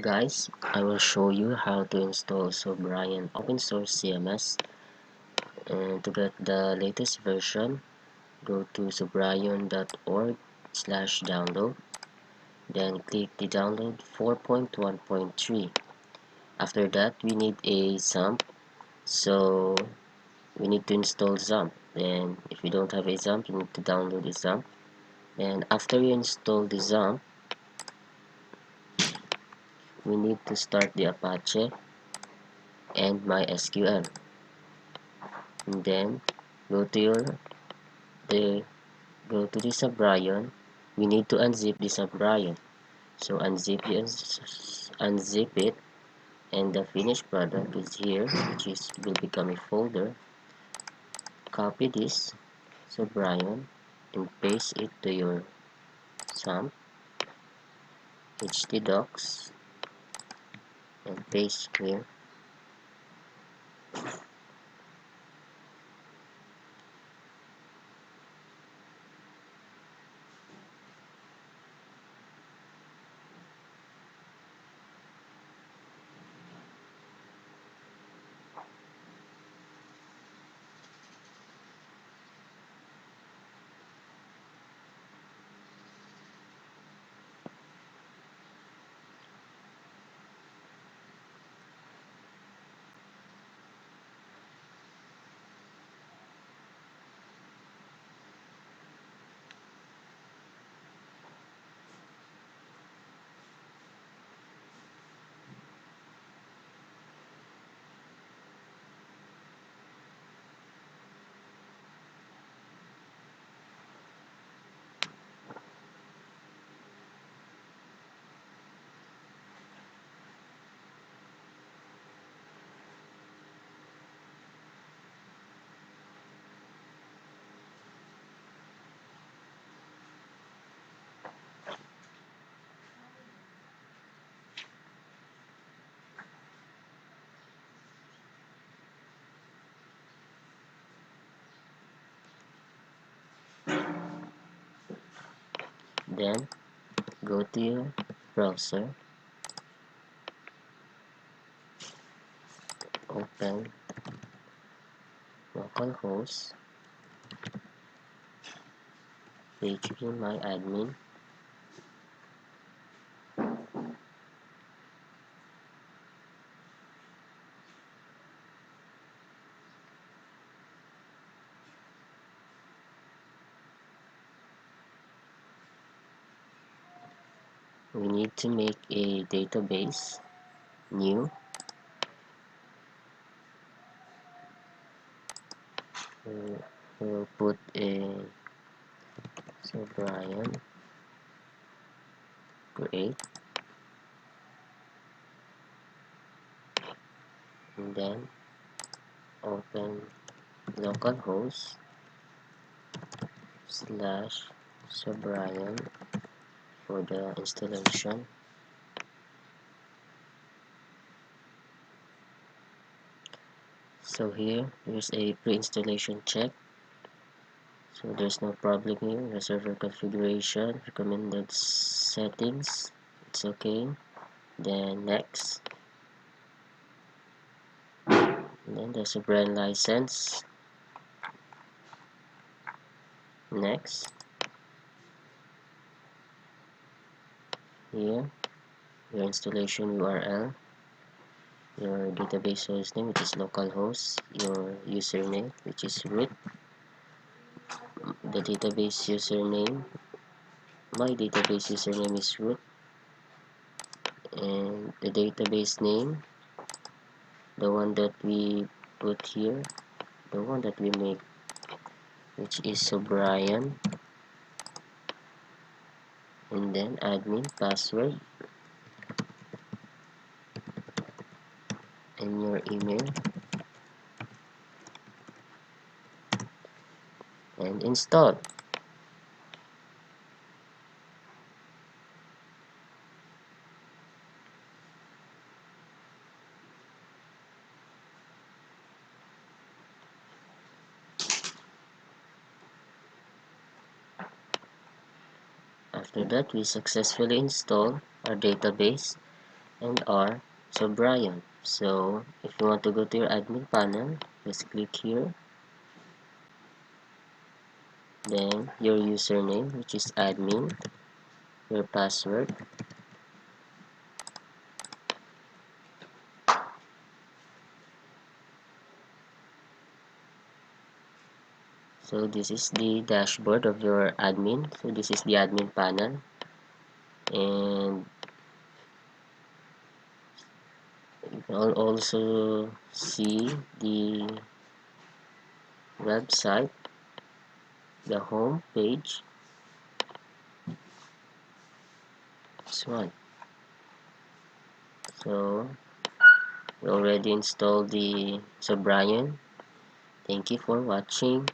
Guys, I will show you how to install Subrion open source CMS. And to get the latest version, go to subrion.org/download. Then click the download 4.1.3. After that, we need a Xampp. So we need to install Xampp. Then if you don't have a Xampp, you need to download the Xampp. And after you install the Xampp, we need to start the Apache and MySQL. And then go to the Subrion. We need to unzip the Subrion. So unzip it, and the finished product is here, which will become a folder. Copy this Subrion and paste it to your Xampp htdocs and paste here. Then go to your browser, open localhost phpMyAdmin. We need to make a database new. We'll put a Subrion create, and then open localhost slash Subrion for the installation. So here's a pre-installation check. So there's no problem here. The server configuration, recommended settings, it's okay. Then next. And then there's a brand license. Next. Here, your installation URL, your database hostname, which is localhost, your username, which is root, the database username, my database username is root, and the database name, the one that we put here, the one that we make, which is Subrion, and then admin password and your email, and install. After that, we successfully install our database, and our Subrion. So if you want to go to your admin panel, just click here, then your username, which is admin, your password, so this is the dashboard of your admin. So this is the admin panel, and you can also see the website, the home page, this one. So we already installed the Subrion. Thank you for watching.